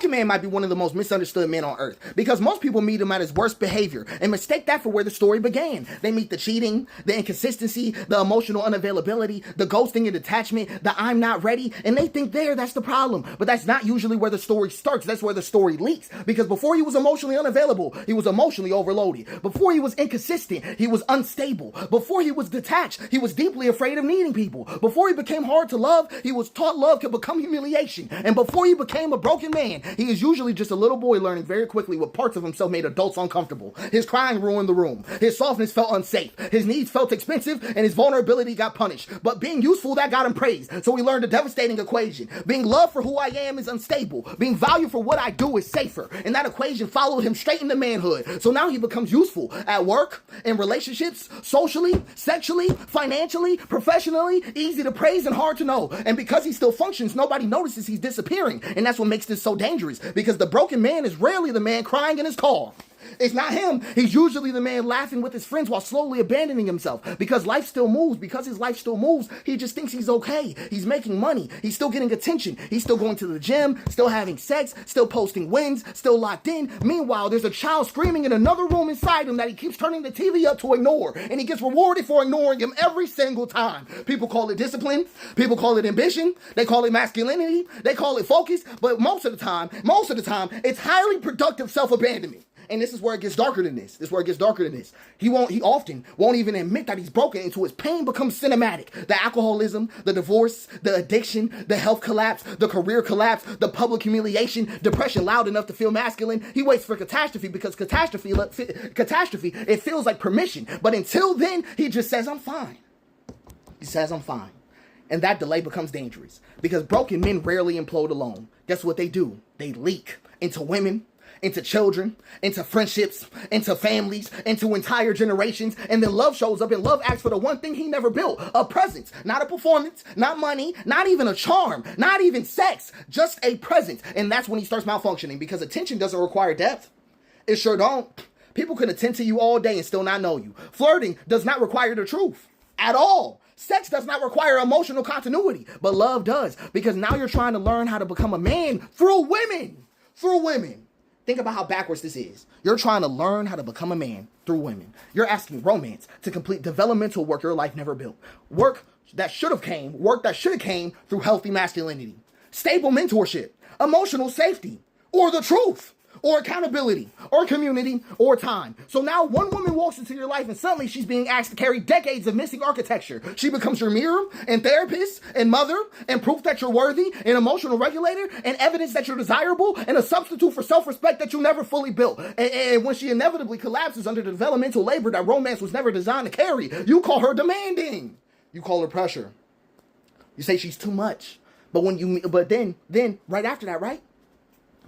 broken man might be one of the most misunderstood men on earth because most people meet him at his worst behavior and mistake that for where the story began. They meet the cheating, the inconsistency, the emotional unavailability, the ghosting and detachment, the I'm not ready, and they think that's the problem. But that's not usually where the story starts. That's where the story leaks. Because before he was emotionally unavailable, he was emotionally overloaded. Before he was inconsistent, he was unstable. Before he was detached, he was deeply afraid of needing people. Before he became hard to love, he was taught love could become humiliation. And before he became a broken man, he is usually just a little boy learning very quickly what parts of himself made adults uncomfortable. His crying ruined the room. His softness felt unsafe. His needs felt expensive, and his vulnerability got punished. But being useful, that got him praised. So he learned a devastating equation. Being loved for who I am is unstable. Being valued for what I do is safer. And that equation followed him straight into manhood. So now he becomes useful at work, in relationships, socially, sexually, financially, professionally, easy to praise and hard to know. And because he still functions, nobody notices he's disappearing. And that's what makes this so dangerous, because the broken man is rarely the man crying in his car. It's not him. He's usually the man laughing with his friends while slowly abandoning himself. Because life still moves. Because his life still moves, he just thinks he's okay. He's making money. He's still getting attention. He's still going to the gym, still having sex, still posting wins, still locked in. Meanwhile, there's a child screaming in another room inside him that he keeps turning the TV up to ignore. And he gets rewarded for ignoring him every single time. People call it discipline. People call it ambition. They call it masculinity. They call it focus. But most of the time, it's highly productive self-abandonment. And this is where it gets darker than this. He often won't even admit that he's broken until his pain becomes cinematic. The alcoholism, the divorce, the addiction, the health collapse, the career collapse, the public humiliation, depression loud enough to feel masculine. He waits for catastrophe because catastrophe, it feels like permission. But until then, he just says, I'm fine. He says, I'm fine. And that delay becomes dangerous because broken men rarely implode alone. Guess what they do? They leak into women, into children, into friendships, into families, into entire generations. And then love shows up and love asks for the one thing he never built, a presence, not a performance, not money, not even a charm, not even sex, just a presence. And that's when he starts malfunctioning because attention doesn't require depth. It sure don't. People can attend to you all day and still not know you. Flirting does not require the truth at all. Sex does not require emotional continuity, but love does, because now you're trying to learn how to become a man through women. Think about how backwards this is. You're trying to learn how to become a man through women. You're asking romance to complete developmental work your life never built. Work that should have came through healthy masculinity, stable mentorship, emotional safety, or the truth, or accountability, or community, or time. So now one woman walks into your life and suddenly she's being asked to carry decades of missing architecture. She becomes your mirror, and therapist, and mother, and proof that you're worthy, and emotional regulator, and evidence that you're desirable, and a substitute for self-respect that you never fully built. And when she inevitably collapses under the developmental labor that romance was never designed to carry, you call her demanding. You call her pressure. You say she's too much. But then right after that, right?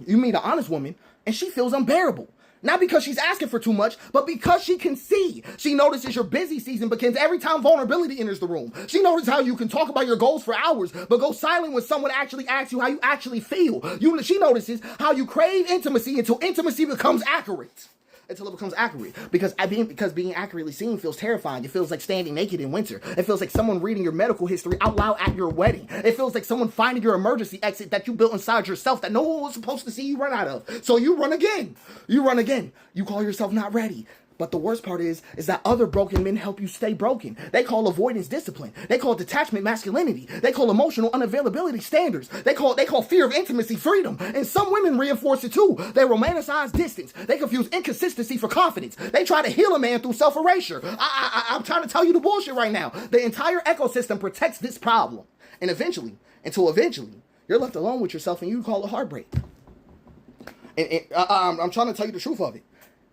You meet an honest woman, and she feels unbearable. Not because she's asking for too much, but because she can see. She notices your busy season begins every time vulnerability enters the room. She notices how you can talk about your goals for hours, but go silent when someone actually asks you how you actually feel. She notices how you crave intimacy until intimacy becomes accurate. Because being accurately seen feels terrifying. It feels like standing naked in winter. It feels like someone reading your medical history out loud at your wedding. It feels like someone finding your emergency exit that you built inside yourself that no one was supposed to see you run out of. So you run again. You call yourself not ready. But the worst part is that other broken men help you stay broken. They call avoidance discipline. They call detachment masculinity. They call emotional unavailability standards. They call fear of intimacy freedom. And some women reinforce it too. They romanticize distance. They confuse inconsistency for confidence. They try to heal a man through self-erasure. I'm trying to tell you the bullshit right now. The entire ecosystem protects this problem. And eventually, you're left alone with yourself and you call it heartbreak. I'm trying to tell you the truth of it.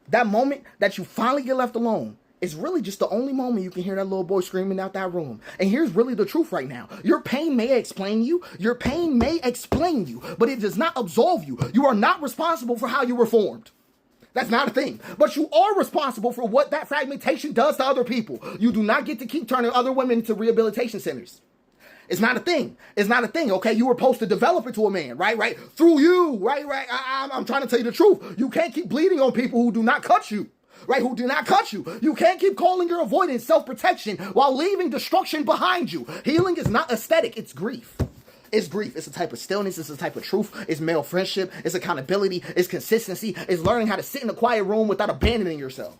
That moment that you finally get left alone is really just the only moment you can hear that little boy screaming out that room. And here's really the truth right now. Your pain may explain you, but it does not absolve you. You are not responsible for how you were formed. That's not a thing. But you are responsible for what that fragmentation does to other people. You do not get to keep turning other women into rehabilitation centers. It's not a thing. Okay? You were supposed to develop into a man, right? Through you, right? I'm trying to tell you the truth. You can't keep bleeding on people who do not cut you, right? Who do not cut you. You can't keep calling your avoidance self-protection while leaving destruction behind you. Healing is not aesthetic, it's grief. It's grief. It's a type of stillness. It's a type of truth. It's male friendship. It's accountability. It's consistency. It's learning how to sit in a quiet room without abandoning yourself.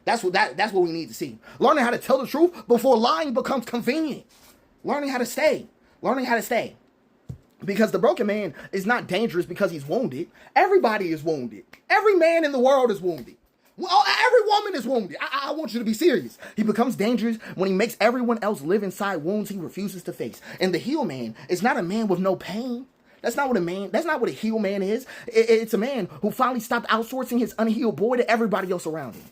That's what we need to see. Learning how to tell the truth before lying becomes convenient. Learning how to stay. Learning how to stay. Because the broken man is not dangerous because he's wounded. Everybody is wounded. Every man in the world is wounded. Well, every woman is wounded. I want you to be serious. He becomes dangerous when he makes everyone else live inside wounds he refuses to face. And the healed man is not a man with no pain. That's not what a healed man is. It's a man who finally stopped outsourcing his unhealed boy to everybody else around him.